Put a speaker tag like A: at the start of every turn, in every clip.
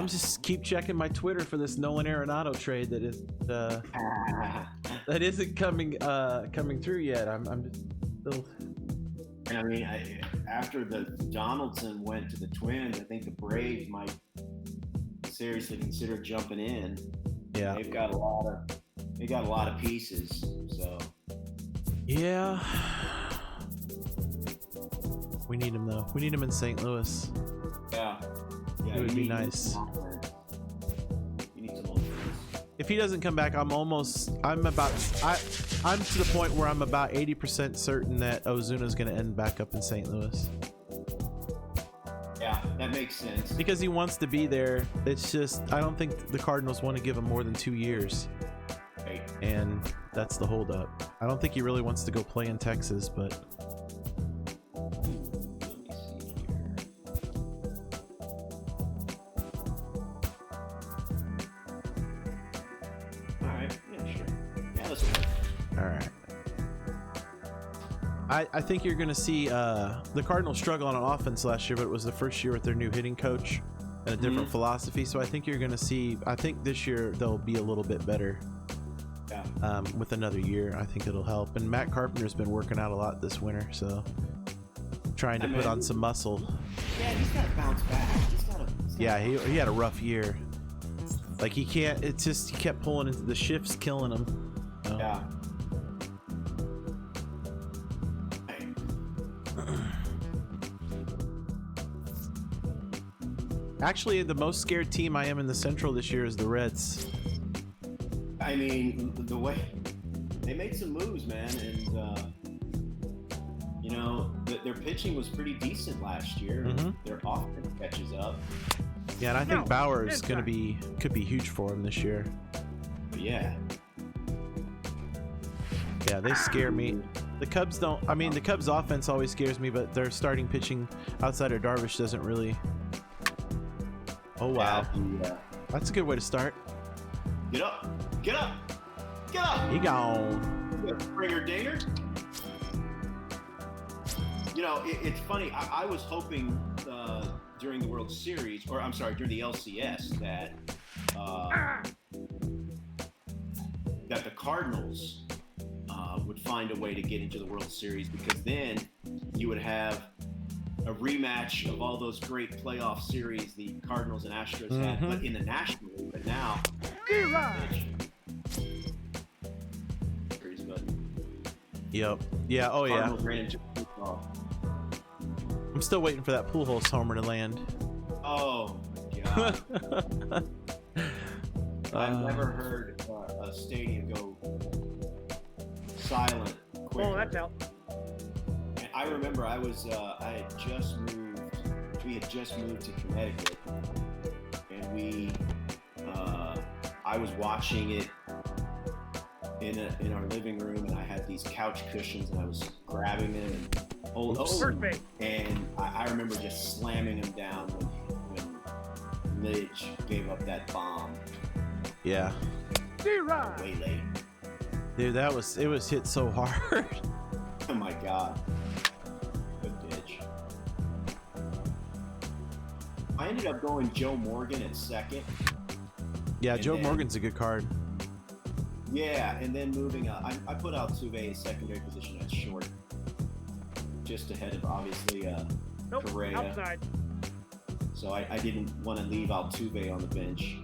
A: I'm just keep checking my Twitter for this Nolan Arenado trade that is that isn't coming through yet. I'm just still.
B: And I mean, after the Donaldson went to the Twins, I think the Braves might seriously consider jumping in.
A: Yeah,
B: they've got a lot of pieces. So
A: yeah, we need him though. We need him in St. Louis.
B: Yeah,
A: it would be nice.
B: You need some old friends.
A: If he doesn't come back, I'm to the point where I'm about 80% certain that Ozuna's going to end back up in St. Louis.
B: Yeah, that makes sense.
A: Because he wants to be there. It's just, I don't think the Cardinals want to give him more than 2 years.
B: Right.
A: And that's the holdup. I don't think he really wants to go play in Texas, but... I think you're going to see the Cardinals struggle on offense last year, but it was the first year with their new hitting coach and a different philosophy. So I think you're going to see, I think this year they'll be a little bit better. Yeah. With another year, I think it'll help. And Matt Carpenter's been working out a lot this winter, so trying to put on some muscle.
B: Yeah, he's got to bounce back.
A: Yeah, he had a rough year. Like he can't, it's just, he kept pulling into the shifts, killing him. So.
B: Yeah.
A: Actually, the most scared team I am in the Central this year is the Reds.
B: I mean, the way they made some moves, man, and you know, their pitching was pretty decent last year. Their offense catches up.
A: Yeah, and I think Bauer is could be huge for him this year.
B: But yeah,
A: they scare me. The Cubs don't. I mean, the Cubs' offense always scares me, but their starting pitching outside of Darvish doesn't really. Oh wow, that's a good way to start.
B: Get up, get up, get up.
A: He gone.
B: Springer dinger. You know, it's funny. I was hoping during the World Series, or I'm sorry, during the LCS, that the Cardinals would find a way to get into the World Series, because then you would have a rematch of all those great playoff series the Cardinals and Astros had, but in the National League. But now,
A: yep. Yeah. Oh yeah. I'm still waiting for that Pujols homer to land.
B: Oh my god! I've never heard a stadium go silent quicker.
C: Oh, that's out.
B: I remember I had just moved. We had just moved to Connecticut, and I was watching it in our living room, and I had these couch cushions, and I was grabbing them and
C: Perfect.
B: And I remember just slamming them down when Lidge gave up that bomb.
A: Yeah.
B: Way late.
A: Dude, it was hit so hard.
B: Oh my god. Good pitch. I ended up going Joe Morgan at second.
A: Yeah, Joe Morgan's a good card.
B: Yeah, and then moving up, I put Altuve in secondary position at short, just ahead of obviously Correa.
C: Outside.
B: So I didn't want to leave Altuve on the bench.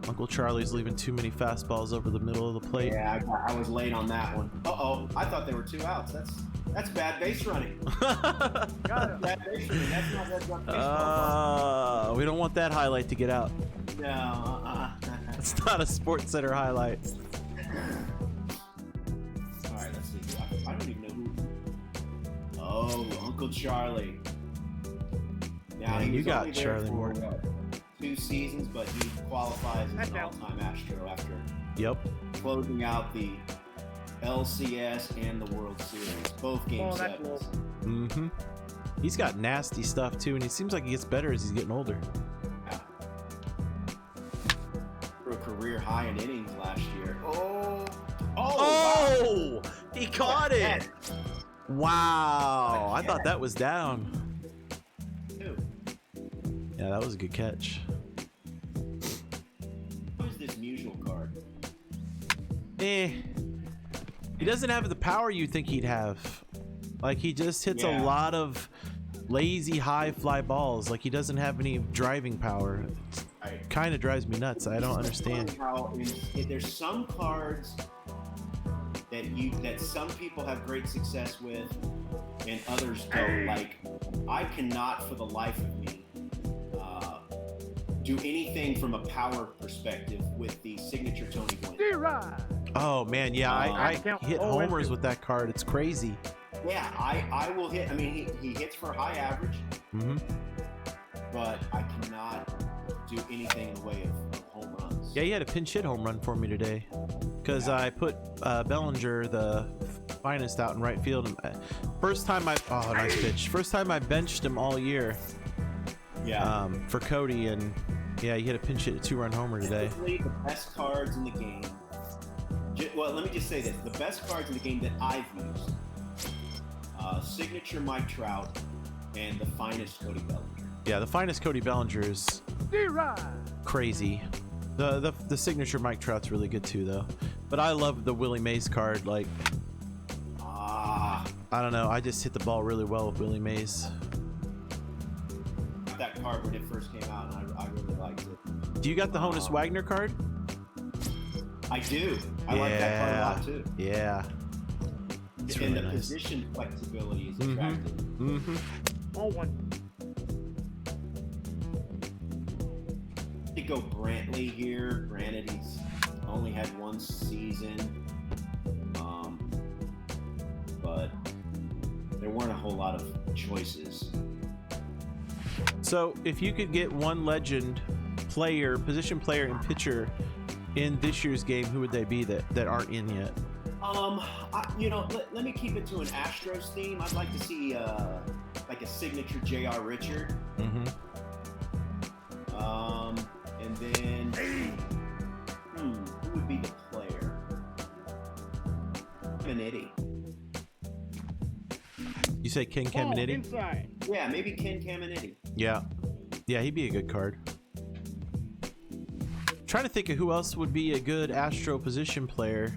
A: Uncle Charlie's leaving too many fastballs over the middle of the plate.
B: Yeah, I was late on that one. Uh-oh, I thought there were 2 outs. That's bad base running. Bad base running. That's not what baseball.
A: We don't want that highlight to get out.
B: No,
A: It's not a Sports Center highlight.
B: All right, let's see. I don't even know who. Oh, Uncle Charlie. Now,
A: Man,
B: he
A: you
B: was
A: got
B: only there
A: Charlie
B: for,
A: Morton.
B: 2 seasons, but he qualifies as an all-time Astro after closing out the LCS and the World Series, both game 7s.
A: Mm-hmm. He's got nasty stuff too, and he seems like he gets better as he's getting older.
B: Yeah. For a career high in innings last year. Oh!
A: Wow. He caught it! Wow, I thought that was down. Yeah, that was a good catch.
B: Who's this Musial card?
A: He doesn't have the power you think he'd have. Like, he just hits a lot of lazy high fly balls. Like, he doesn't have any driving power. It kind of drives me nuts. I don't understand
B: how there's some cards that some people have great success with and others don't. Like, I cannot for the life of me do anything from a power perspective with the signature Tony Gwynn.
A: Oh man, yeah, I hit homers with that card. It's crazy.
B: Yeah, I will hit. I mean, he hits for high average, but I cannot do anything in the way of home runs.
A: Yeah, he had a pinch hit home run for me today because I put Bellinger, the finest, out in right field. First time nice pitch. First time I benched him all year.
B: Yeah.
A: For Cody, and yeah, he hit a pinch hit 2-run homer today.
B: Typically, the best cards in the game. Well, let me just say this: the best cards in the game that I've used. Signature Mike Trout and the finest Cody Bellinger.
A: Yeah, the finest Cody Bellinger is crazy. The signature Mike Trout's really good too, though. But I love the Willie Mays card. Like, I don't know. I just hit the ball really well with Willie Mays.
B: That card when it first came out, and I really liked it.
A: Do you got the Honus Wagner card?
B: I do. I like that card a lot too.
A: Yeah.
B: And
A: really
B: the
A: nice.
B: Position flexibility is attractive.
C: Oh, one.
B: To go Brantley here. Granted, he's only had one season, but there weren't a whole lot of choices.
A: So, if you could get one legend player, position player, and pitcher in this year's game, who would they be that aren't in yet?
B: Let me keep it to an Astros theme. I'd like to see like a signature J.R. Richard. And then who would be the player? Caminiti.
A: You say Ken Caminiti?
B: Yeah, maybe Ken Caminiti.
A: Yeah, he'd be a good card. Trying to think of who else would be a good Astro position player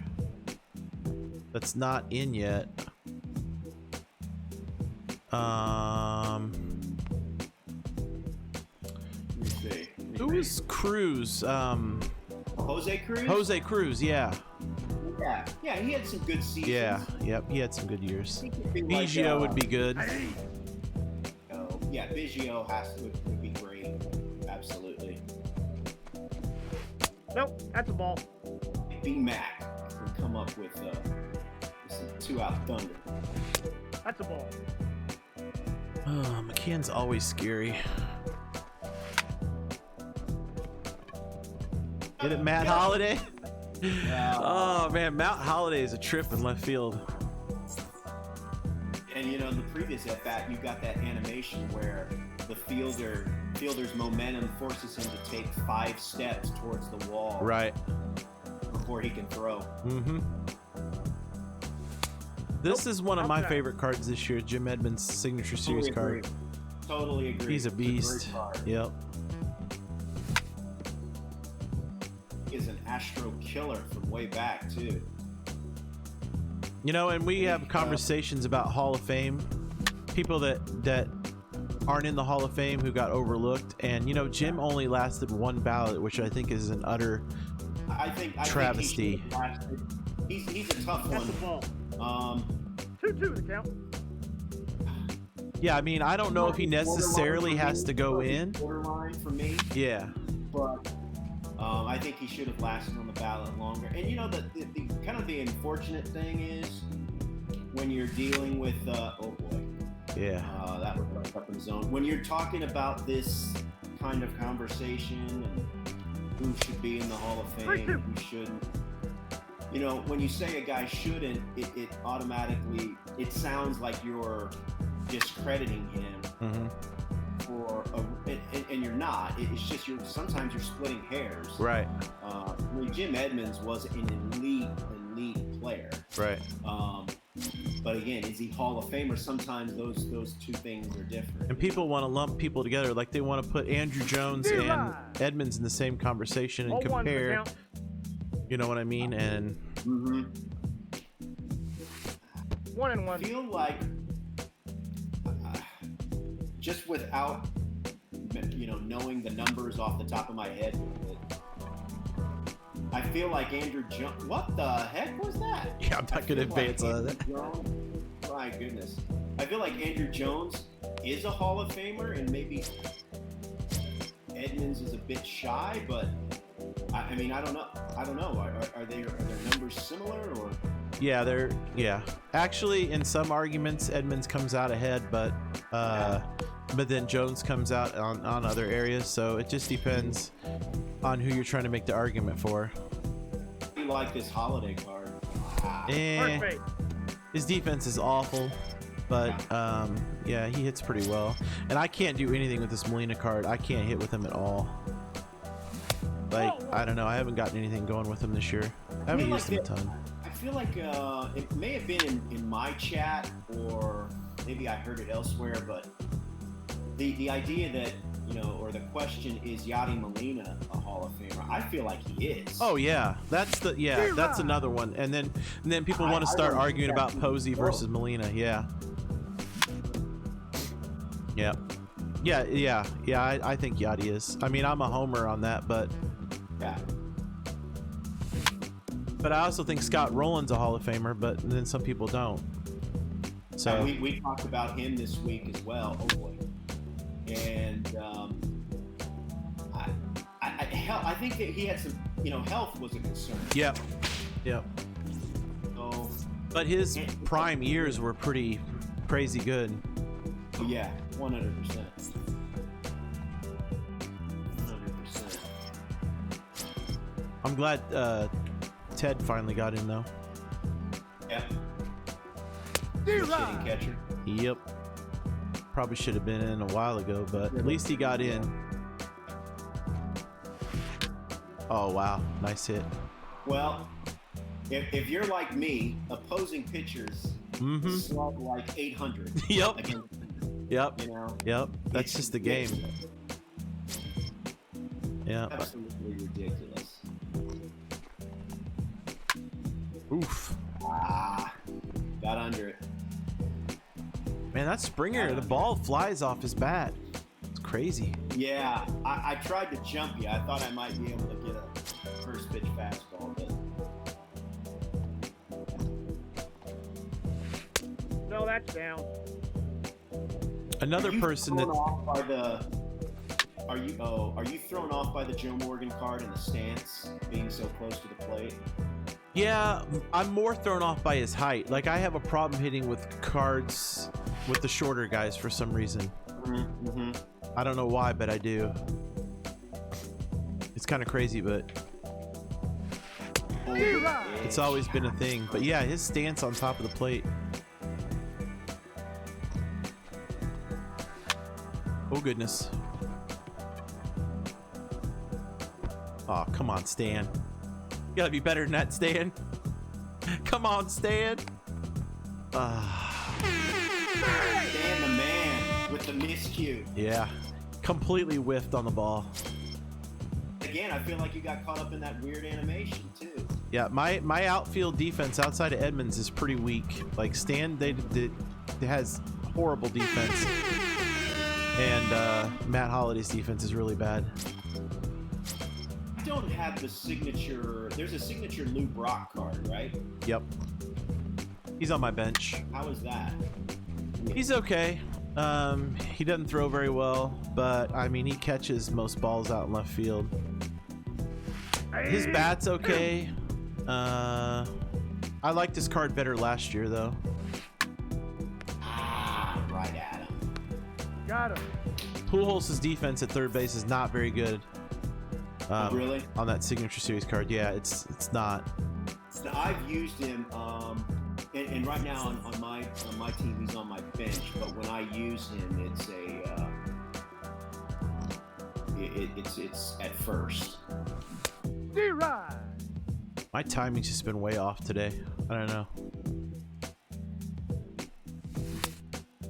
A: that's not in yet.
B: Let me see.
A: Who was Cruz?
B: Jose Cruz?
A: Jose Cruz, yeah.
B: Yeah, he had some good seasons.
A: Yeah, yep, he had some good years.
B: Biggio
A: would be good.
B: Yeah, Biggio would be great. Absolutely.
C: Nope, that's a ball.
B: B-Mac can come up with some 2-out thunder.
C: That's a ball.
A: Oh, McCann's always scary. Get it, Matt Holliday? Oh man, Matt Holliday is a trip in left field.
B: And in the previous at bat, you got that animation where the fielder's momentum forces him to take 5 steps towards the wall,
A: Right.
B: before he can throw.
A: This is one of my favorite cards this year, Jim Edmonds' signature series card.
B: Totally agree.
A: He's a beast.
B: It's a great card.
A: Yep.
B: He is an Astro killer from way back too.
A: And we have conversations about Hall of Fame, people that aren't in the Hall of Fame who got overlooked, and Jim only lasted 1 ballot, which I think is an utter travesty.
B: He's a tough
C: That's a
B: one.
C: ball. 2-2 the count.
A: Yeah, I mean, I don't know if he necessarily has to go in.
B: Borderline for me.
A: Yeah.
B: But I think he should have lasted on the ballot longer. And the kind of the unfortunate thing is when you're dealing with oh boy.
A: Yeah.
B: That was right up in the zone. When you're talking about this kind of conversation and who should be in the Hall of Fame, who shouldn't. When you say a guy shouldn't, it automatically, it sounds like you're discrediting him for and you're not. It's just sometimes you're splitting hairs.
A: Right.
B: I mean, Jim Edmonds was an elite player.
A: Right.
B: But again, is he Hall of Famer? Sometimes those two things are different.
A: And people want to lump people together, like they want to put Andrew Jones and Edmonds in the same conversation and compare. You know what I mean? And
C: 1-1.
B: I feel like just without knowing the numbers off the top of my head, I feel like Andrew Jones. What the heck was that?
A: Yeah, I'm not going to advance on that.
B: My goodness. I feel like Andrew Jones is a Hall of Famer, and maybe Edmonds is a bit shy, but I mean, I don't know. Are their numbers similar or?
A: Yeah, actually, in some arguments, Edmonds comes out ahead, but then Jones comes out on other areas. So it just depends on who you're trying to make the argument for.
B: I like this holiday card.
C: Perfect.
A: His defense is awful, but yeah, he hits pretty well. And I can't do anything with this Molina card. I can't hit with him at all. Like, I don't know. I haven't gotten anything going with him this year. I haven't used him a ton.
B: I feel like it may have been in my chat, or maybe I heard it elsewhere, but the idea that, or the question, is Yadi Molina a Hall of Famer? I feel like he is.
A: Oh yeah, that's another one. And then people want to start arguing about Posey versus Molina. Yeah. I think Yadi is. I mean, I'm a homer on that, but I also think Scott Rowland's a Hall of Famer, but then some people don't. So
B: we talked about him this week as well. Oh boy. And I think that he had some, health was a concern.
A: Yep.
B: So,
A: but his prime years were pretty crazy good.
B: Yeah, 100%.
A: I'm glad Ted finally got in though.
B: Yeah. Shitty catcher.
A: Yep. Probably should have been in a while ago, but at least he got in. Oh wow, nice hit.
B: Well, if you're like me, opposing pitchers slug like 800.
A: Yep. Yep. Yep. That's just the game. Yeah.
B: Absolutely ridiculous.
A: Oof.
B: Got under it.
A: Man, that Springer, the ball flies off his bat. It's crazy.
B: Yeah, I tried to jump you. I thought I might be able to get a first pitch fastball, but
C: No, that's down.
A: Another person that
B: are you thrown off by the Joe Morgan card and the stance being so close to the plate?
A: Yeah, I'm more thrown off by his height. Like, I have a problem hitting with cards with the shorter guys for some reason. I don't know why, but I do. It's kind of crazy, but it's always been a thing. But yeah, his stance on top of the plate. Oh goodness. Oh, come on, Stan. You gotta be better than that, Stan. Come on, Stan.
B: Stan the man with the miscue.
A: Yeah, completely whiffed on the ball.
B: Again, I feel like you got caught up in that weird animation too.
A: Yeah, my outfield defense outside of Edmonds is pretty weak. Like Stan, they has horrible defense, and Matt Holliday's defense is really bad.
B: I don't have the signature. There's a signature Lou Brock card, right?
A: Yep. He's on my bench.
B: How is that?
A: He's okay. He doesn't throw very well, but I mean, he catches most balls out in left field. His bat's okay. I liked his card better last year, though.
B: Right at him.
C: Got him.
A: Pujols' defense at third base is not very good.
B: Really?
A: On that signature series card, yeah, it's not.
B: So I've used him, and right now on my team he's on my bench. But when I use him, it's at first.
C: D-Ride.
A: My timing's just been way off today. I don't know.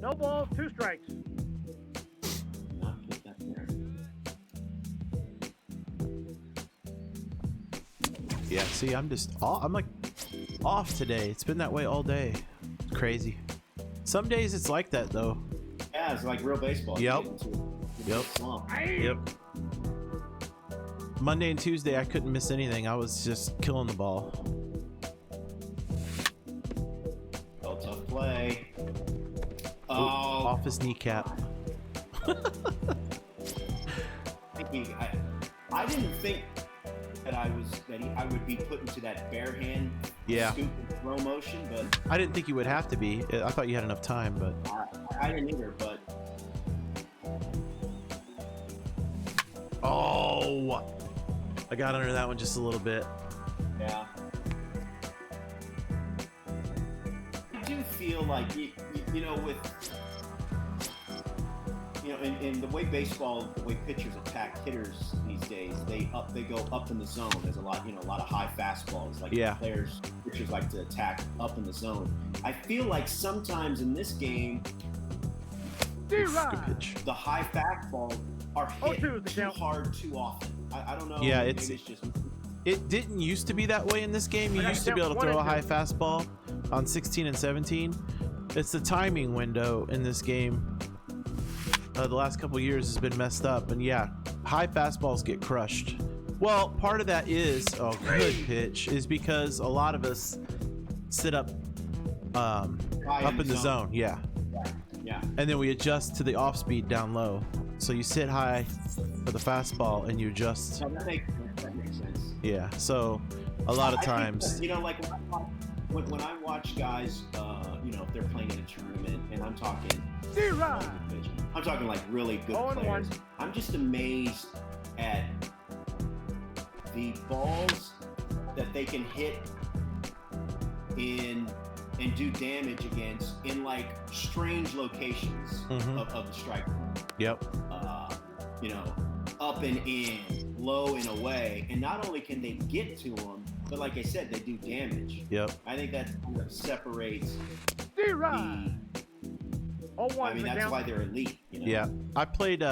C: No balls, 2 strikes.
B: Not put that there.
A: Yeah, see, I'm like off today. It's been that way all day. It's crazy. Some days it's like that though.
B: Yeah, it's like real baseball.
A: Yep.
B: You get into a
A: Yep.
B: slump.
A: Yep. Monday and Tuesday I couldn't miss anything. I was just killing the ball.
B: Oh, tough play.
A: Oh, off his kneecap.
B: I didn't think that I would be put into that bare hand scoop and throw motion, but
A: I didn't think you would have to be. I thought you had enough time, but
B: I didn't either. But
A: oh, I got under that one just a little bit.
B: yeah, I do feel like you know, with in the way the way pitchers attack hitters these days, they go up in the zone. There's a lot of high fastballs. Like pitchers like to attack up in the zone. I feel like sometimes in this game,
A: Good pitch.
B: the high fastballs are hit too hard too often. I don't know.
A: Yeah,
B: maybe it's just.
A: It didn't used to be that way in this game. You used to be able to throw a high fastball on 16 and 17. It's the timing window in this game. The last couple years has been messed up, and yeah, high fastballs get crushed. Well, part of that is good pitch is because a lot of us sit up in the zone. Yeah, and then we adjust to the off speed down low. So you sit high for the fastball and you adjust.
B: That makes sense.
A: Yeah, so a lot of times,
B: like when I watch guys, if they're playing in a tournament, and I'm talking like really good players. I'm just amazed at the balls that they can hit in and do damage against in like strange locations of the strike zone.
A: Yep.
B: Up and in, low and away, and not only can they get to them, but like I said, they do damage.
A: Yep.
B: I think that kind of separates.
C: D-Ride.
B: That's why they're elite.
A: Yeah, I played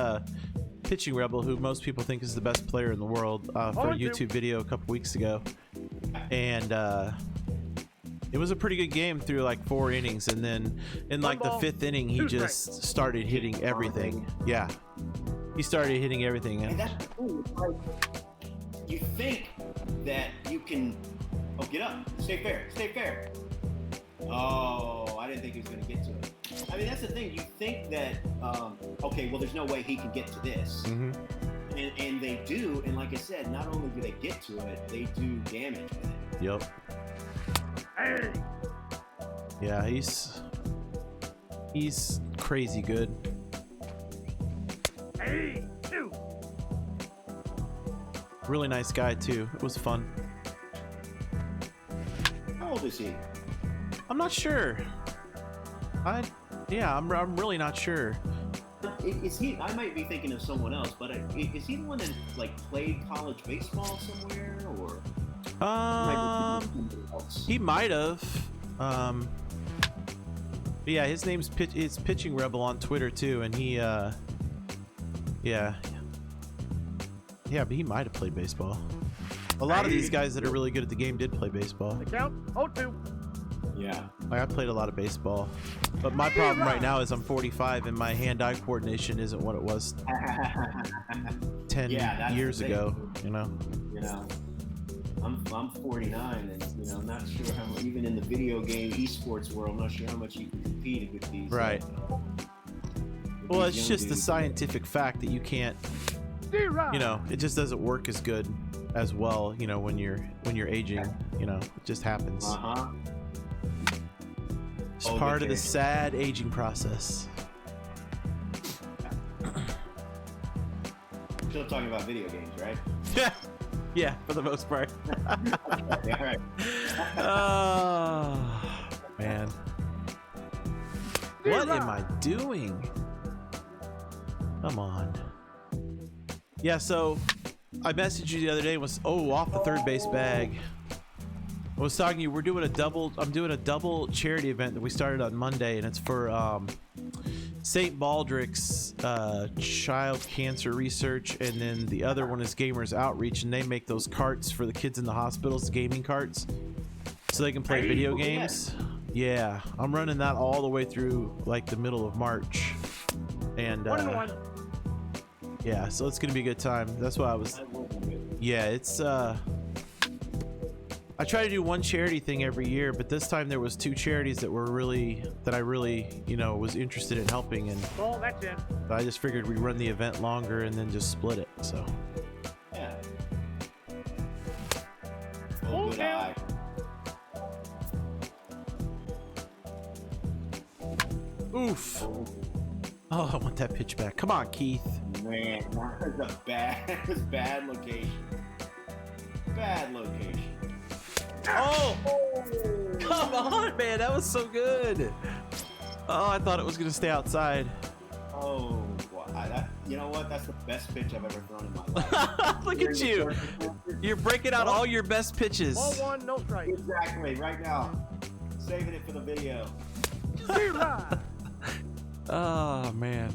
A: Pitching Rebel, who most people think is the best player in the world, for a YouTube video a couple weeks ago, and it was a pretty good game through like 4 innings, and then in like the 5th inning, he just started hitting everything. Yeah, he started hitting everything,
B: and that's cool. Like, you think that you can, get up, stay fair. Oh, I didn't think he was going to get to it. I mean, that's the thing. You think that, there's no way he can get to this.
A: Mm-hmm.
B: And they do. And like I said, not only do they get to it, they do damage with it.
A: Yep.
C: Hey.
A: Yeah, he's crazy good.
C: Hey, two.
A: Really nice guy, too. It was fun.
B: How old is he?
A: I'm not sure. I'm really not sure.
B: Is he? I might be thinking of someone else, but is he the one that like played college baseball somewhere, or?
A: He might have. Yeah, his name's Pitching Rebel on Twitter too, and he, but he might have played baseball. A lot of these guys that are really good at the game did play baseball.
C: The count, 0-2.
B: Yeah.
A: Like, I played a lot of baseball, but my problem right now is I'm 45 and my hand-eye coordination isn't what it was 10 years ago.
B: I'm 49, and I'm not sure how much, even in the video game esports world, I'm not sure how much you can compete with these.
A: Right. Well, it's just the scientific fact that you can't. It just doesn't work as good as well. When you're aging, it just happens. It's part of the sad aging process.
B: Still talking about video games, right?
A: Yeah, for the most part.
B: Okay, all right.
A: Oh, man. What am I doing? Come on. Yeah, so I messaged you the other day and was off the third base bag. I was talking to you. I'm doing a double charity event that we started on Monday, and it's for St. Baldrick's child cancer research, and then the other one is Gamers Outreach, and they make those carts for the kids in the hospitals, gaming carts, so they can play video games. Yeah, I'm running that all the way through like the middle of March, and
C: 1-1.
A: yeah, so it's gonna be a good time. That's why I was. Yeah, it's I try to do one charity thing every year, but this time there was 2 charities that I really, you know, was interested in helping, and
C: Ball, that's in.
A: I just figured we run the event longer and then just split it. So
B: Yeah.
C: Full
B: Good
C: count.
B: eye.
A: oof. Oh, I want that pitch back. Come on, Keith.
B: Man, that was bad location. Bad location.
A: Oh, come on, man. That was so good. Oh, I thought it was gonna stay outside.
B: Oh, boy. You know what? That's the best pitch I've ever thrown in my life.
A: Look at you. You're breaking out all your best pitches.
C: Ball 1, no strike.
B: Exactly, right now. Saving it for the video.
C: D-Rod.
A: Oh, man.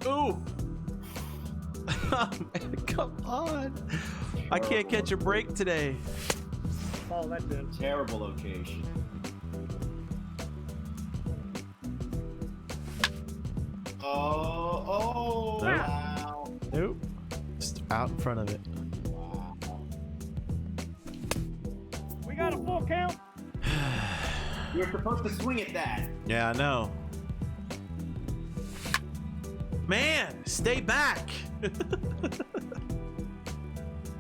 A: Ooh. Oh, man, come on. I can't catch a break today.
C: Ball, that's in.
B: Terrible location. Oh,
A: Nope.
B: wow.
A: Nope. Just out in front of it.
B: Wow.
C: We got a full count.
B: You're supposed to swing at that.
A: Yeah, I know. Man, stay back.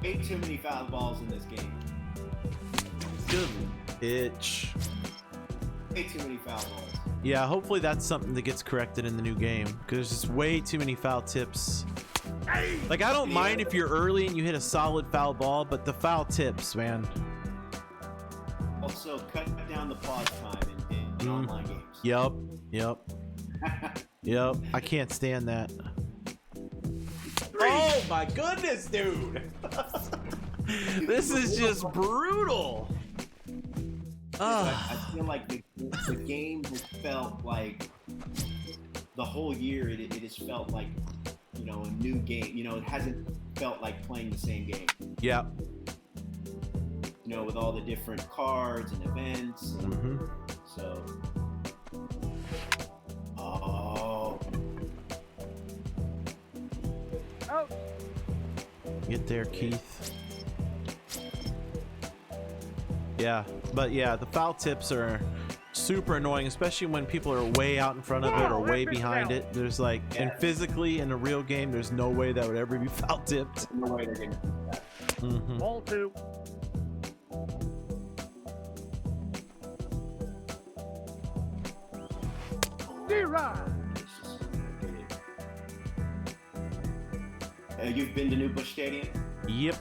B: Way too many foul balls in this game.
A: Good pitch.
B: Way too many foul balls.
A: Yeah, hopefully that's something that gets corrected in the new game, because there's just way too many foul tips. Like, I don't mind if you're early and you hit a solid foul ball, but the foul tips, man.
B: Also, cut down the pause time in online games.
A: Yep. Yep. I can't stand that. Oh my goodness, dude. This is just brutal.
B: I feel like the game has felt like the whole year it has felt like, you know, a new game. You know, it hasn't felt like playing the same game.
A: Yeah.
B: You know, with all the different cards and events. And so. Oh.
C: Out.
A: Get there, Keith. Yeah, but yeah, the foul tips are super annoying, especially when people are way out in front of it or way behind it. There's like, and physically in a real game, there's no way that would ever be foul tipped.
B: No way they're going to do that.
C: Ball 2. D-Rod.
B: You've been to New Busch Stadium?
A: Yep.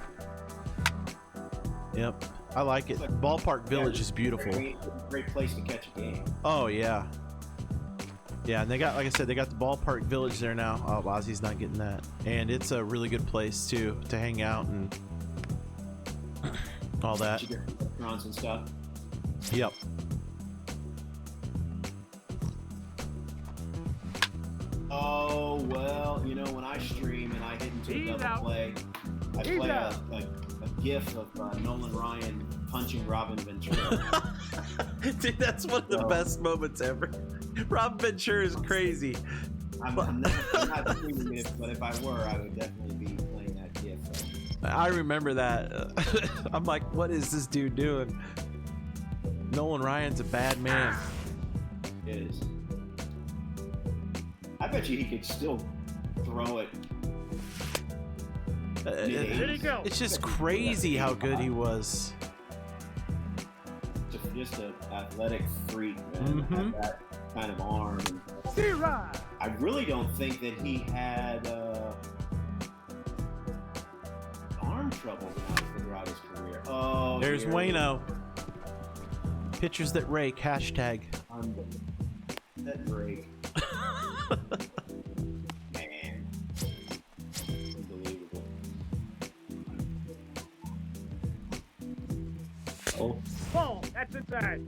A: I like it. Ballpark Village is beautiful.
B: Great place to catch a game.
A: Oh yeah. Yeah, and they got, like I said, they got the Ballpark Village there now. Oh, Ozzy's not getting that. And it's a really good place too to hang out and all that.
B: Restaurants and stuff.
A: Yep.
B: Oh, well, you know, when I stream and I hit into
C: He's
B: a double
C: out.
B: play, I
C: He's
B: play
C: out.
B: a gif of Nolan Ryan punching Robin Ventura.
A: Dude, that's one of the best moments ever. Rob Ventura is crazy.
B: I'm not streaming it, but if I were, I would definitely be playing that gif.
A: I remember that. I'm like, what is this dude doing? Nolan Ryan's a bad man.
B: It is. I bet you he could still throw it.
C: Here he goes.
A: It's just crazy how good he was.
B: Just an athletic freak, man. Had that kind of arm.
C: D-Rod.
B: I really don't think that he had arm trouble throughout his career. Oh,
A: There's Wayno. Pictures that rake, hashtag.
B: That break. Oh.
C: Ball. That's inside.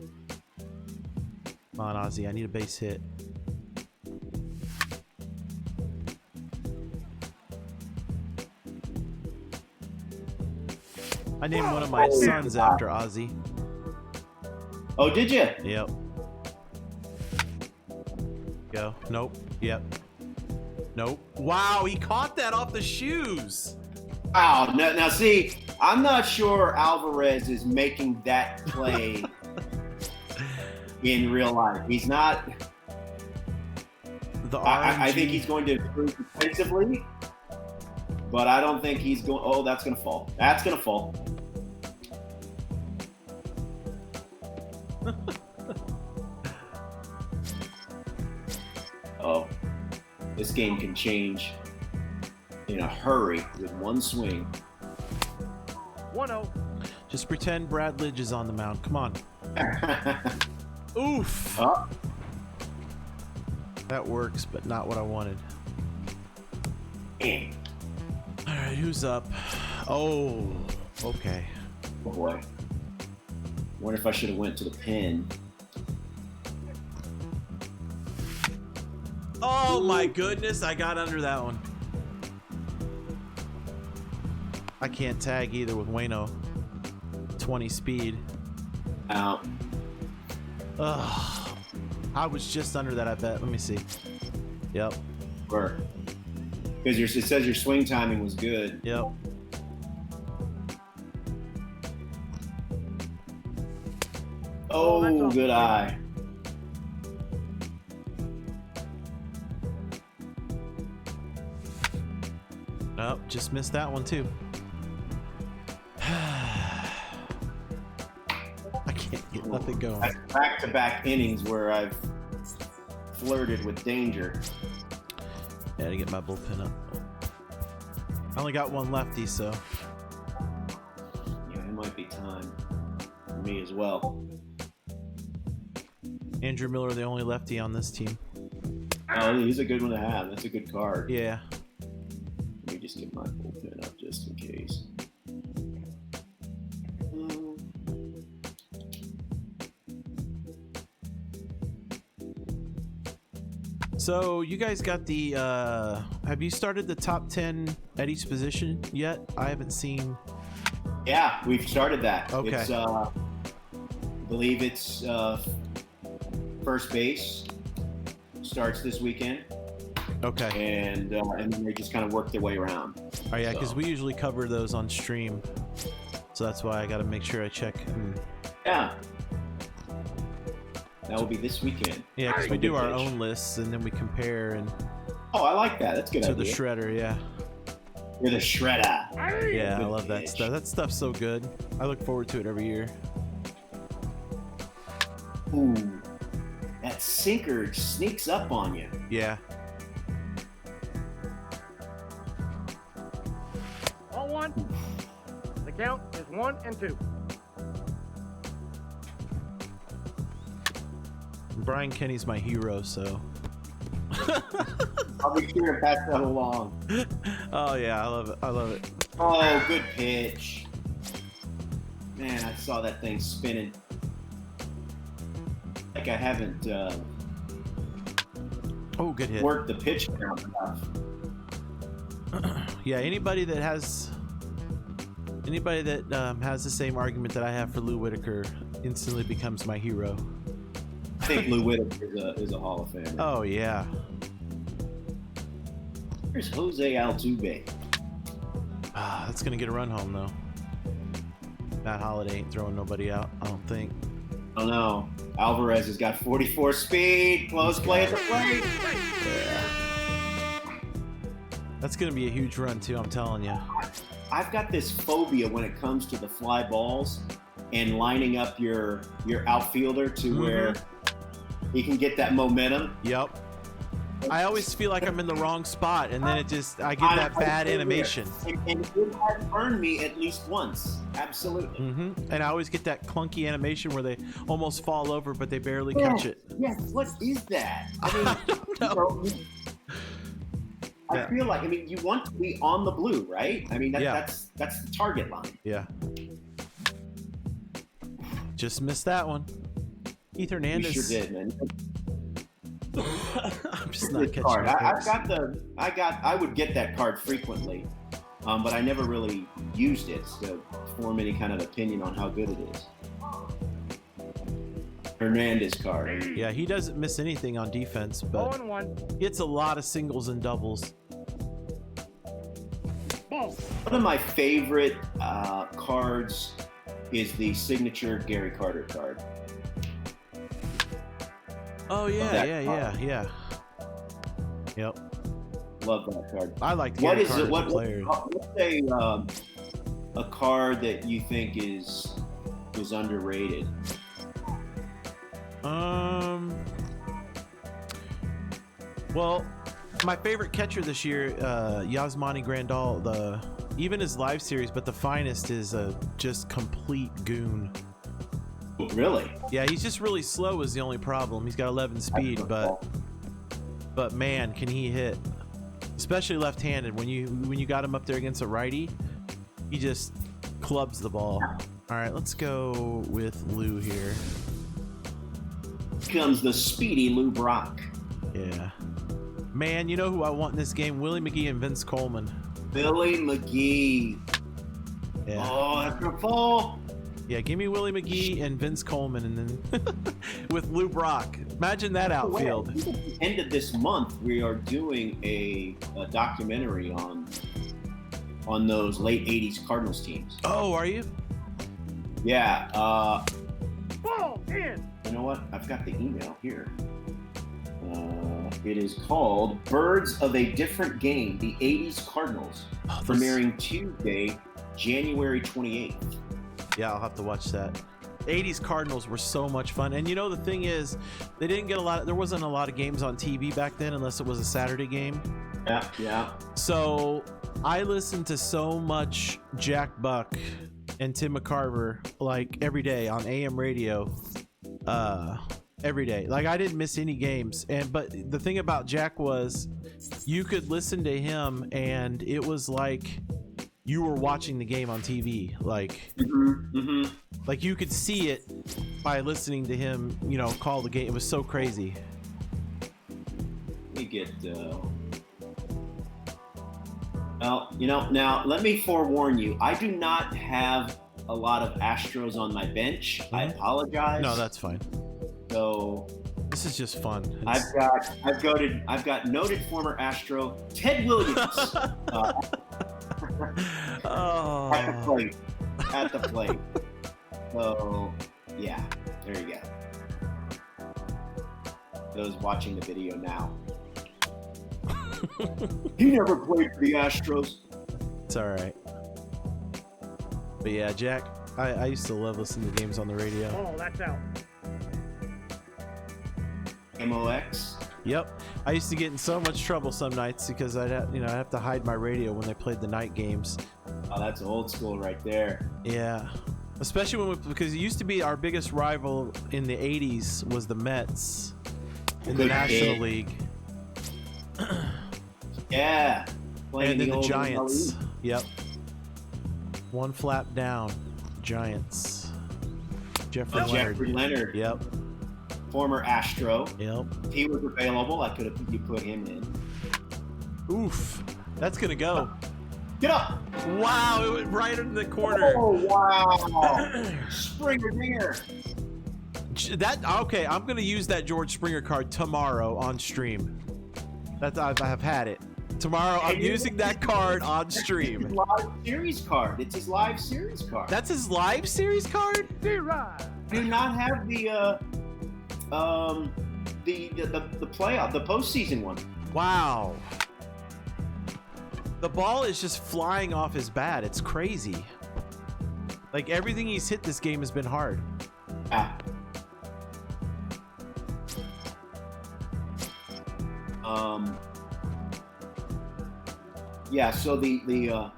A: Come on, Ozzy. I need a base hit. I named one of my sons after Ozzy.
B: Oh, did you?
A: Yep. Go. Nope. Yep. Nope. Wow, he caught that off the shoes.
B: Wow. Now see, I'm not sure Alvarez is making that play in real life. He's not. I think he's going to improve defensively, but I don't think he's going. Oh, that's going to fall. That's going to fall. Oh, this game can change in a hurry with one swing.
C: 1-0.
A: Just pretend Brad Lidge is on the mound. Come on. Oof.
B: Oh.
A: That works, but not what I wanted.
B: Man.
A: All right, who's up? Oh, okay.
B: Oh boy. Wonder if I should have went to the pin.
A: Oh my goodness, I got under that one. I can't tag either with Wayno. 20 speed.
B: Out.
A: Ugh. I was just under that, I bet. Let me see. Yep.
B: Because it says your swing timing was good.
A: Yep.
B: Oh, good eye.
A: Nope, just missed that one too. I can't get nothing going.
B: That's back-to-back innings where I've flirted with danger.
A: Yeah, to get my bullpen up. I only got one lefty, so.
B: Yeah, it might be time for me as well.
A: Andrew Miller, the only lefty on this team.
B: Oh, he's a good one to have. That's a good card.
A: Yeah.
B: Let me just get my bullpen up just in case.
A: So you guys got the have you started the top 10 at each position yet? I haven't seen.
B: Yeah, we've started that.
A: Okay.
B: It's I believe it's first base starts this weekend.
A: Okay.
B: And then they just kind of work their way around.
A: Oh yeah, because we usually cover those on stream, so that's why I got to make sure I check.
B: Yeah. That will be this weekend.
A: Yeah, because we do our own lists and then we compare and.
B: Oh, I like that. That's good.
A: To the shredder, yeah.
B: You're the shredder.
A: Yeah,
B: Good
A: I love that
B: pitch.
A: stuff. That stuff's so good. I look forward to it every year.
B: Ooh, that sinker sneaks up on you.
A: Yeah.
C: 0-1. The count is 1-2.
A: Brian Kenny's my hero, so.
B: I'll be sure to pass that along.
A: Oh yeah, I love it. I love it.
B: Oh, good pitch. Man, I saw that thing spinning. Like I haven't
A: Oh, good hit.
B: worked the pitch count enough.
A: Yeah, anybody that has the same argument that I have for Lou Whitaker instantly becomes my hero.
B: I think Lou Whitaker is a Hall of Famer.
A: Oh yeah.
B: Here's Jose Altuve.
A: That's gonna get a run home though. Matt Holliday ain't throwing nobody out, I don't think.
B: Oh no, Alvarez has got 44 speed. Close play at the plate.
A: Yeah. That's gonna be a huge run too, I'm telling you.
B: I've got this phobia when it comes to the fly balls and lining up your outfielder to where he can get that momentum.
A: Yep. I always feel like I'm in the wrong spot, and then I get that bad animation.
B: And it has burned me at least once. Absolutely.
A: And I always get that clunky animation where they almost fall over, but they barely catch it.
B: Yes. What is that? I mean,
A: I don't know.
B: I feel like you want to be on the blue, right? I mean, that's the target line.
A: Yeah. just missed that one. Keith
B: You
A: Hernandez.
B: sure did, man.
A: I'm just not
B: Good
A: catching
B: card.
A: my
B: I would get that card frequently, but I never really used it to form any kind of opinion on how good it is. Hernandez card.
A: Yeah, he doesn't miss anything on defense, but
C: 0-1.
A: he hits a lot of singles and doubles.
C: Ball.
B: One of my favorite cards is the signature Gary Carter card.
A: Oh yeah. Yep.
B: Love that card.
A: I like
B: What
A: Gary
B: is
A: Carter
B: it?
A: as a player.
B: What's a card that you think is underrated?
A: Well, my favorite catcher this year, Yasmani Grandal, even his live series, but the finest is a just complete goon.
B: Really?
A: Yeah, he's just really slow is the only problem. He's got 11 speed, but man, can he hit? Especially left-handed. When you got him up there against a righty, he just clubs the ball. All right, let's go with Lou here.
B: Comes the speedy Lou Brock.
A: Yeah. Man, you know who I want in this game? Willie McGee and Vince Coleman.
B: Billy McGee.
A: Yeah.
B: Oh, that's a fall.
A: Yeah, give me Willie McGee and Vince Coleman, and then with Lou Brock. Imagine that outfield.
B: At the end of this month, we are doing a documentary on those late '80s Cardinals teams.
A: Oh, are you?
B: Yeah.
C: Ball in.
B: You know what? I've got the email here. It is called "Birds of a Different Game: The '80s Cardinals," premiering Tuesday, January 28th.
A: Yeah, I'll have to watch that. 80s Cardinals were so much fun. And you know, the thing is, they didn't get there wasn't a lot of games on TV back then unless it was a Saturday game.
B: Yeah.
A: So I listened to so much Jack Buck and Tim McCarver like every day on AM radio. Every day. Like I didn't miss any games. But the thing about Jack was you could listen to him and it was like you were watching the game on TV, like like you could see it by listening to him, you know, call the game. It was so crazy.
B: Let me get well, you know, now let me forewarn you, I do not have a lot of Astros on my bench. I apologize.
A: No, that's fine.
B: So
A: This is just fun.
B: I've got noted former Astro Ted Williams
A: Oh.
B: at the plate. So yeah, there you go. Those watching the video now. He never played for the Astros.
A: It's all right. But yeah, Jack, I used to love listening to games on the radio.
C: Oh, that's out.
B: MOX.
A: Yep. I used to get in so much trouble some nights because I'd have to hide my radio when they played the night games.
B: Oh, that's old school right there.
A: Yeah. Especially because it used to be our biggest rival in the 80s was the Mets in the National League.
B: Yeah.
A: And then the
B: old
A: Giants.
B: MLB.
A: Yep. One flap down. Giants. Jeffrey Leonard. Yep.
B: Former Astro.
A: Yep.
B: He was available. I could have put him in.
A: Oof. That's going to go.
B: Get up.
A: Wow. It went right in the corner.
B: Oh, wow. Springer dinger.
A: Okay, I'm going to use that George Springer card tomorrow on stream. I have had it. Tomorrow, I'm using that card on stream.
B: It's his live series card. It's his live series card.
A: That's his live series card?
C: D-Rod.
B: Do not have the playoff, the postseason one.
A: Wow. The ball is just flying off his bat. It's crazy. Like everything he's hit this game has been hard.
B: Yeah. Yeah, so the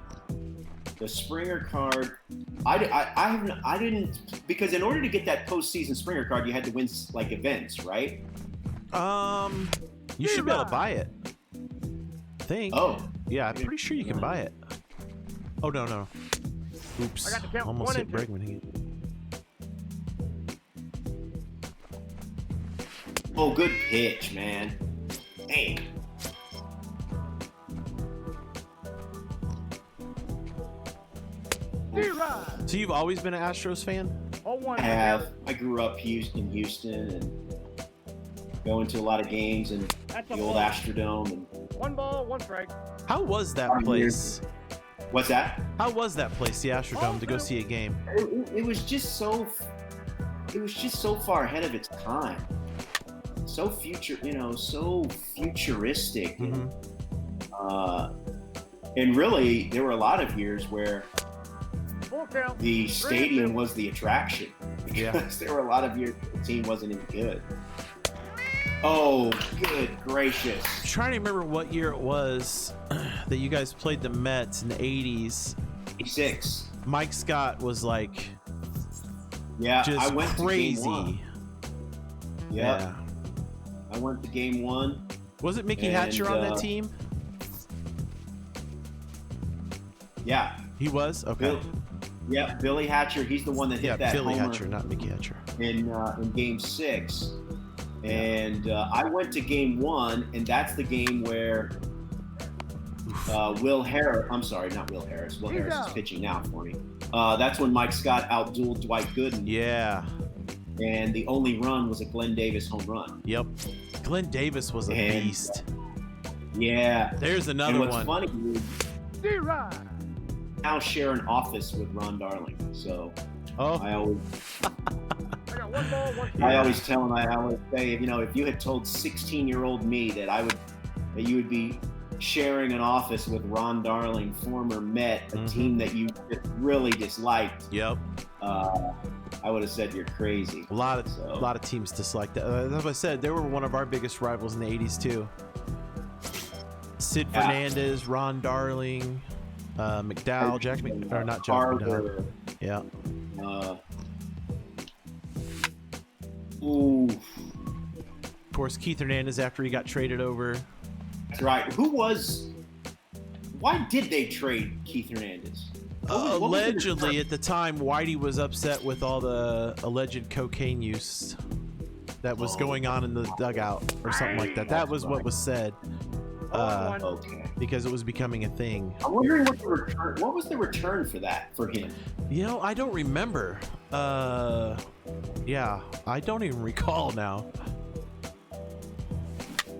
B: Springer card, I didn't, because in order to get that postseason Springer card, you had to win like events, right?
A: You should be able to buy it. I think.
B: Oh.
A: Yeah, I'm pretty sure you can buy it. Oh no. Oops.
C: I got the count.
A: Almost
C: 1
A: hit
C: and 2.
A: Bregman again.
B: Oh, good pitch, man. Hey.
A: So you've always been an Astros fan?
B: I have. I grew up in Houston, and going to a lot of games in the old Astrodome. And
C: 1 ball, 1 strike.
A: How was that place?
B: What's that?
A: How was that place, the Astrodome, to go see a game?
B: It was just so far ahead of its time. So so futuristic.
A: Mm-hmm.
B: And really, there were a lot of years where the stadium was the attraction. Because there were a lot of years the team wasn't even good. Oh, good gracious.
A: I'm trying to remember what year it was that you guys played the Mets in the 80s.
B: 86.
A: Mike Scott was like just
B: I went
A: crazy.
B: To game 1. Yeah. I went to game 1.
A: Was it Mickey Hatcher on that team?
B: Yeah.
A: He was? Okay.
B: Billy Hatcher. He's the one that hit that
A: Billy
B: homer
A: Hatcher, not Mickey Hatcher.
B: in game 6. And I went to game 1, and that's the game where Will Harris. I'm sorry, not Will Harris. Will Harris is pitching now for me. That's when Mike Scott outdueled Dwight Gooden.
A: Yeah.
B: And the only run was a Glenn Davis home run.
A: Yep. Glenn Davis was a beast.
B: Yeah.
A: There's another one.
B: And what's funny is now share an office with Ron Darling. So I always
C: I got 1 ball, 1 strike.
B: I always tell him, I always say, if you had told 16-year-old me that you would be sharing an office with Ron Darling, former Met, a team that you really disliked.
A: Yep.
B: I would have said you're crazy.
A: A lot of teams disliked that. As I said, they were one of our biggest rivals in the 80s too. Sid Fernandez, Ron Darling, McDowell, not Jack McDowell. Yeah.
B: Ooh.
A: Of course, Keith Hernandez after he got traded over.
B: That's right. Why did they trade Keith Hernandez?
A: Allegedly, at the time, Whitey was upset with all the alleged cocaine use that was going on in the dugout or something like that. That was what was said.
B: Okay.
A: Because it was becoming a thing.
B: I'm wondering what was the return for him?
A: I don't remember. Yeah, I don't even recall now.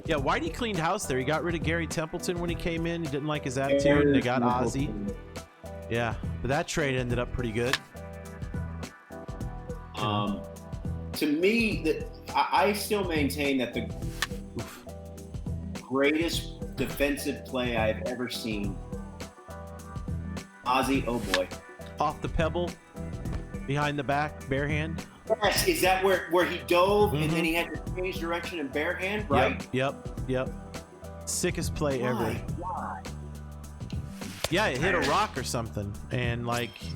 A: Yeah, Whitey cleaned house there. He got rid of Gary Templeton when he came in. He didn't like his attitude, and they got Ozzie. Yeah, but that trade ended up pretty good.
B: To me, I still maintain that the greatest defensive play I've ever seen, Ozzie, oh boy.
A: Off the pebble, behind the back, bare hand.
B: Yes, is that where he dove and then he had to change direction and bare hand, right?
A: Yep. Sickest play ever.
B: God.
A: Yeah, it hit a rock or something, and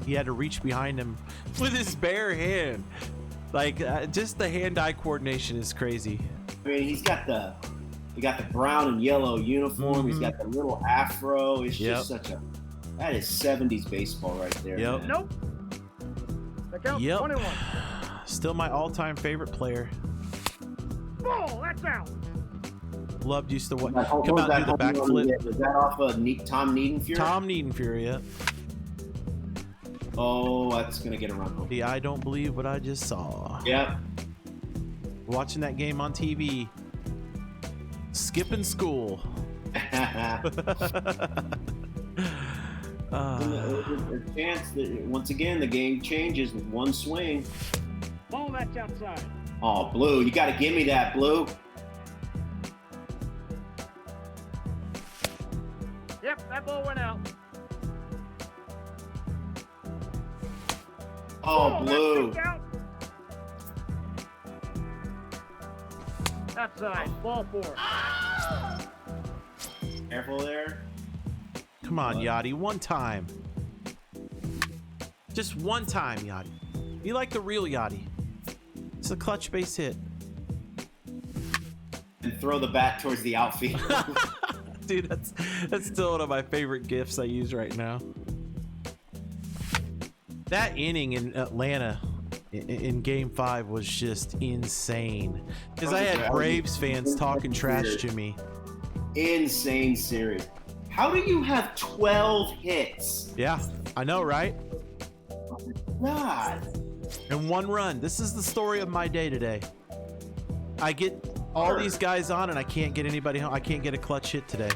A: he had to reach behind him with his bare hand. Just the hand-eye coordination is crazy.
B: I mean, he got the brown and yellow uniform. He's got the little afro. It's just that is 70s baseball right there.
A: Yep.
B: Man.
C: Nope. That counts 21.
A: Still my all-time favorite player.
C: Ball, that's out.
A: Loved used to come out and do the backflip.
B: Was that off of Tom Niedenfuer?
A: Tom Niedenfuer, yeah.
B: Oh, that's gonna get a run home.
A: The I don't believe what I just saw.
B: Yep.
A: Watching that game on TV. Skipping school.
B: There's a chance that once again the game changes with one swing.
C: Ball, that's outside.
B: Oh, Blue, you got to give me that, Blue.
C: Yep, that ball went out.
B: Oh, Blue.
C: Outside, ball 4.
B: Careful there.
A: Come on, Yachty, one time. Just one time, Yachty. You like the real Yachty. It's a clutch base hit.
B: And throw the bat towards the outfield.
A: Dude, that's still one of my favorite gifs I use right now. That inning in Atlanta in Game 5 was just insane. Because I had
B: That was
A: Braves fans talking trash
B: weird.
A: to me.
B: Insane series. How do you have 12 hits?
A: Yeah, I know, right?
B: God.
A: And 1 run. This is the story of my day today. I get all these guys on and I can't get anybody home. I can't get a clutch hit today.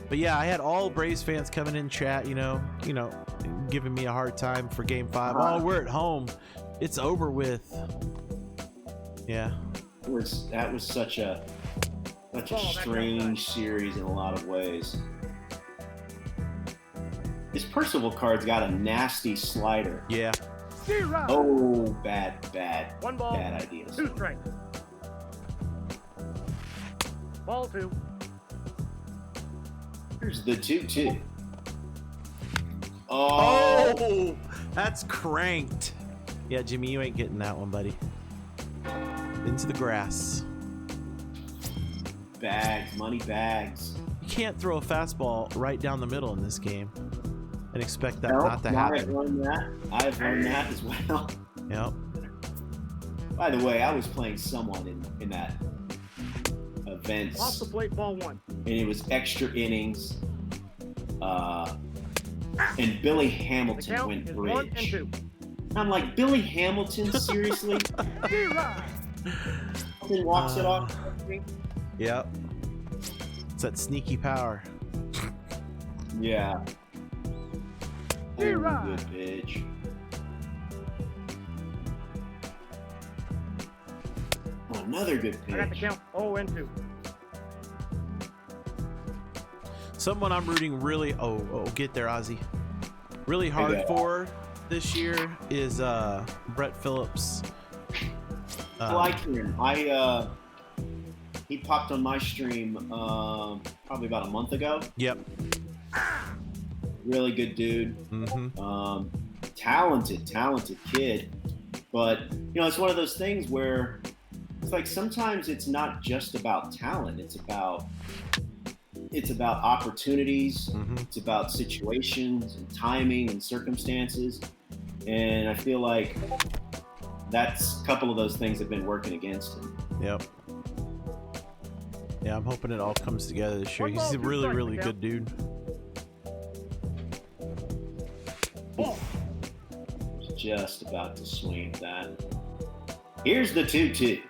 A: But yeah, I had all Braves fans coming in chat, you know, giving me a hard time for Game 5. Oh, we're at home. It's over with. Yeah.
B: That was such a strange series in a lot of ways. This Percival card's got a nasty slider.
A: Yeah.
B: Oh, bad
C: 1 ball,
B: bad ideas.
C: 2 strikes. Ball 2.
B: Here's the 2-2.
A: Oh, that's cranked. Yeah, Jimmy, you ain't getting that one, buddy. Into the grass.
B: Bags, money bags.
A: You can't throw a fastball right down the middle in this game and expect that not to
B: I've
A: happen.
B: learned that. I've learned that as well.
A: Yep.
B: By the way, I was playing someone in that event,
C: Off the plate, ball 1.
B: and it was extra innings. And Billy
C: The
B: Hamilton
C: count
B: went
C: is 1 and
B: bridge.
C: 2.
B: I'm like, Billy Hamilton, seriously?
C: Zero.
B: Hamilton walks it off.
A: Yep. It's that sneaky power.
B: Yeah.
C: Zero.
B: Oh, good pitch. Oh, another good
C: I got the
B: pitch.
C: count 0 and 2.
A: Someone I'm rooting really get there, Ozzy. Really hard
B: Yeah.
A: for this year is Brett Phillips.
B: I like him. He popped on my stream probably about a month ago.
A: Yep.
B: Really good dude.
A: Mm-hmm.
B: Talented kid. But it's one of those things where it's like sometimes it's not just about talent. It's about opportunities.
A: Mm-hmm.
B: It's about situations and timing and circumstances. And I feel like that's a couple of those things have been working against him.
A: Yep. Yeah, I'm hoping it all comes together this year. He's a really, really good dude.
C: Ball.
B: Just about to swing that. Here's the 2-2.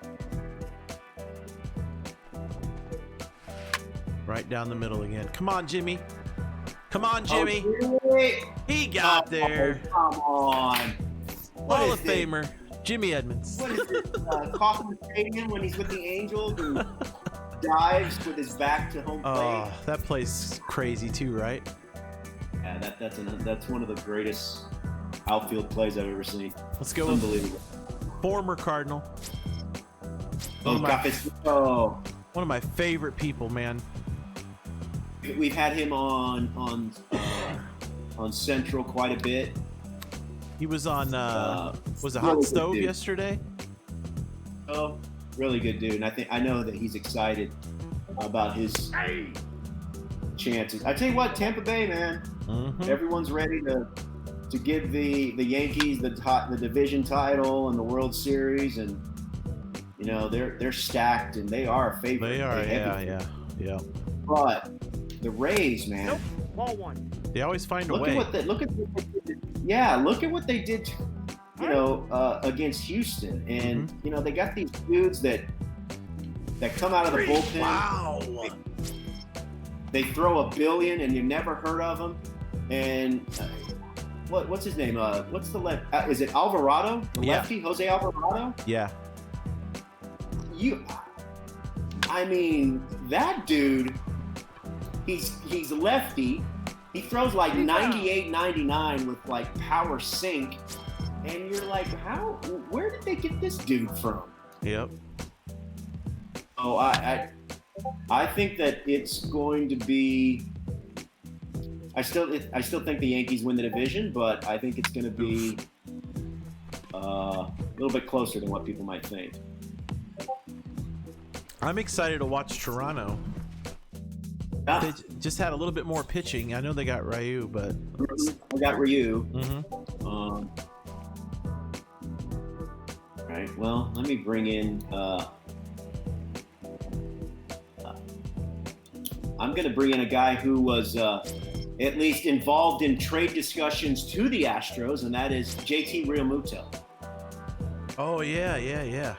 A: Right down the middle again. Come on, Jimmy. Come on, Jimmy.
B: Oh, really?
A: He got there.
B: Oh, come on. What
A: Hall
B: is
A: of
B: this?
A: Famer, Jimmy Edmonds.
B: What is this? Kauffman Stadium when he's with the Angels and dives with his back to home plate?
A: Oh, that play's crazy too, right?
B: Yeah, that's one of the greatest outfield plays I've ever seen.
A: Let's go with
B: Unbelievable.
A: former Cardinal.
B: Oh,
A: One of my-
B: Cafecito.
A: One of my favorite people, man.
B: We've had him on Central quite a bit.
A: He was on was it
B: really
A: Hot
B: good
A: Stove
B: dude.
A: yesterday?
B: Oh, really good dude. And I know that he's excited about his
C: Hey.
B: chances. I tell you what, Tampa Bay, man,
A: Mm-hmm.
B: everyone's ready to give the Yankees the division title and the World Series, and they're stacked and they are a favorite.
A: They are,
B: They're
A: yeah.
B: But the Rays, man,
C: Nope. Ball 1.
A: They always find a
B: look
A: way.
B: at what they did. Against Houston, and they got these dudes that come out of the bullpen.
A: Wow.
B: They throw $1 billion, and you never heard of them. And what's his name? What's the left? Is it Alvarado? The
A: Yeah.
B: lefty, Jose Alvarado.
A: Yeah.
B: That dude. He's lefty. He throws like 98, 99 with like power sink, and you're like, where did they get this dude from?
A: Yep.
B: Oh, I think that it's going to be. I still think the Yankees win the division, but I think it's going to be a little bit closer than what people might think.
A: I'm excited to watch Toronto.
B: Yeah,
A: They just had a little bit more pitching. I know they got Ryu, but
B: we got Ryu.
A: mm-hmm.
B: Well, let me bring in. I'm going to bring in a guy who was at least involved in trade discussions to the Astros, and that is JT Realmuto.
A: Oh yeah.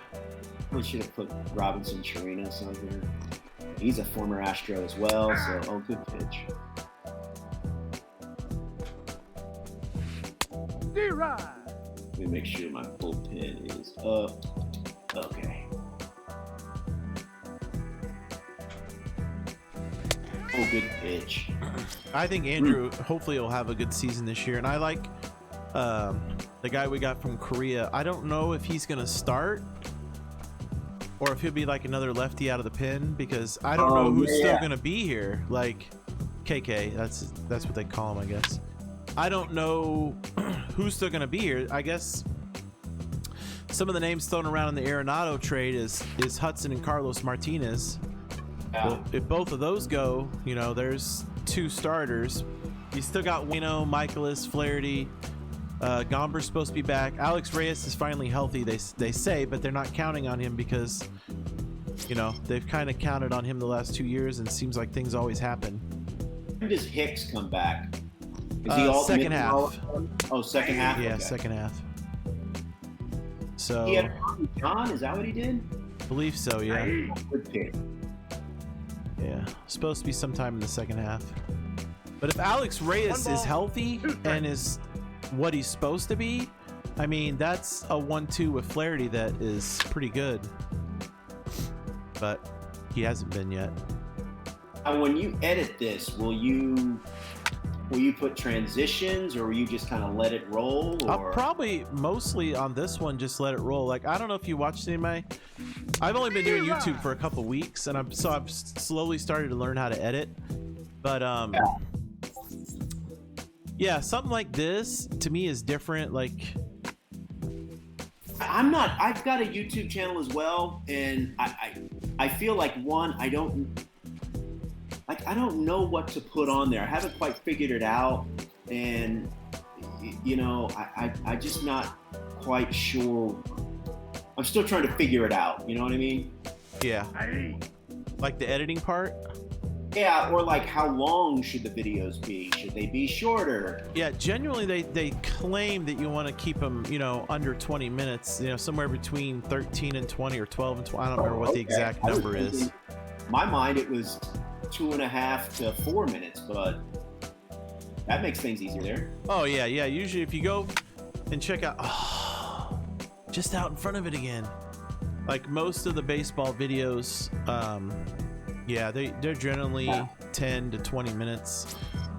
B: We should have put Robinson Chirinos on here. He's a former Astro as well, so good pitch.
C: D-Rod.
B: Let me make sure my bullpen is up. Okay. Oh, good pitch.
A: I think Andrew hopefully will have a good season this year, and I like the guy we got from Korea. I don't know if he's gonna start or if he'll be like another lefty out of the pen, because I don't know who's still gonna be here. Like KK, that's what they call him, I guess. I don't know who's still gonna be here. I guess some of the names thrown around in the Arenado trade is Hudson and Carlos Martinez.
B: Yeah.
A: Well, if both of those go, you know, there's two starters. You still got Wino, Michaelis, Flaherty. Gomber's supposed to be back. Alex Reyes is finally healthy, they say, but they're not counting on him because, you know, they've kind of counted on him the last 2 years, and it seems like things always happen.
B: When does Hicks come back? Is he all
A: second half?
B: Oh, second half?
A: Yeah,
B: Okay.
A: second half. So
B: He had John, is that what he did?
A: I believe so, yeah.
B: Good pick.
A: Yeah, supposed to be sometime in the second half. But if Alex Reyes is healthy and is what he's supposed to be, I mean, that's a 1-2 with Flaherty that is pretty good. But he hasn't been yet.
B: Now, when you edit this, will you put transitions, or will you just kind of let it roll? Or?
A: I'll probably mostly on this one just let it roll. Like, I don't know if you watched any of my. I've only been doing YouTube for a couple weeks, and I've slowly started to learn how to edit. But yeah, something like this to me is different. Like,
B: I've got a YouTube channel as well, and I feel like I don't know what to put on there. I haven't quite figured it out, and you know, I just not quite sure. I'm still trying to figure it out. You know what I mean?
A: yeah, like the editing part.
B: Yeah, or like how long should the videos be? Should they be shorter?
A: Yeah, genuinely, they claim that you want to keep them, you know, under 20 minutes. You know, somewhere between 13 and 20 or 12 and 20. I don't remember what the exact number is.
B: In my mind, it was 2.5 to 4 minutes, but that makes things easier there.
A: Oh yeah. Usually, if you go and check out, just out in front of it again. Like most of the baseball videos, yeah, they're generally 10 to 20 minutes.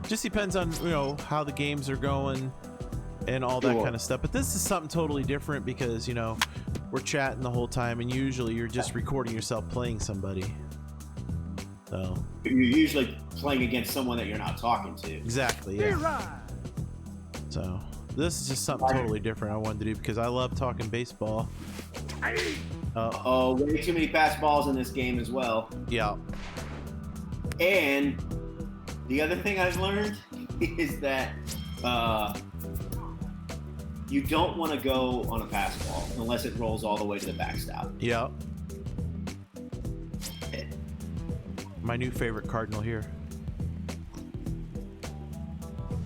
A: Just depends on, you know, how the games are going and all that kind of stuff. But this is something totally different because, you know, we're chatting the whole time, and usually you're just recording yourself playing somebody. So
B: You're usually playing against someone that you're not talking to.
A: exactly, yeah. So this is just something totally different I wanted to do because I love talking baseball.
B: Oh, way too many pass balls in this game as well.
A: Yeah.
B: And the other thing I've learned is that you don't want to go on a pass ball unless it rolls all the way to the backstop.
A: Yeah. My new favorite Cardinal here.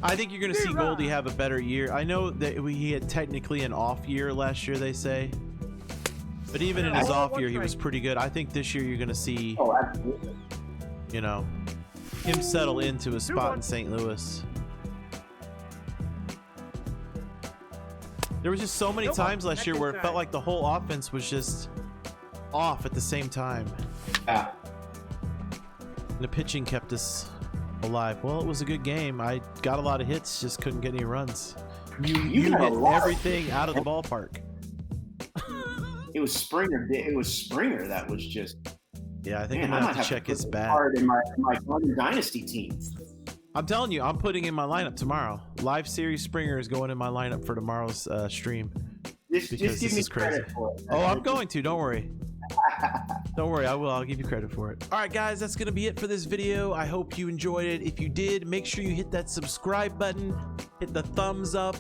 A: I think you're going to see Goldie have a better year. I know that he had technically an off year last year, they say. But even in his off year, he was pretty good. I think this year you're going to see, you know, him settle into a spot in St. Louis. There was just so many times last year where it felt like the whole offense was just off at the same time.
B: Yeah.
A: And the pitching kept us alive. Well, it was a good game. I got a lot of hits, just couldn't get any runs. You hit everything out of the ballpark.
B: It was Springer. It was Springer that was just.
A: Yeah, I think I'm gonna have to check his bat.
B: In my Dynasty team.
A: I'm telling you, I'm putting in my lineup tomorrow. Live series Springer is going in my lineup for tomorrow's stream.
B: Just give me credit for it.
A: Oh, I'm going to. Don't worry. Don't worry, I will. I'll give you credit for it. All right, guys, that's going to be it for this video. I hope you enjoyed it. If you did, make sure you hit that subscribe button, hit the thumbs up,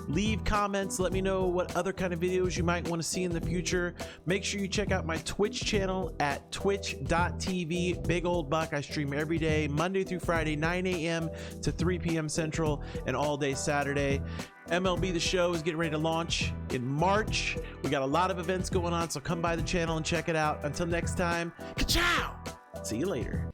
A: Leave comments. Let me know what other kind of videos you might want to see in the future. Make sure you check out my Twitch channel at twitch.tv Big Old Buck. I stream every day, Monday through Friday, 9 a.m. to 3 p.m. Central, and all day Saturday. MLB The Show is getting ready to launch in March. We got a lot of events going on, so come by the channel and check it out. Until next time, ka-chow! See you later.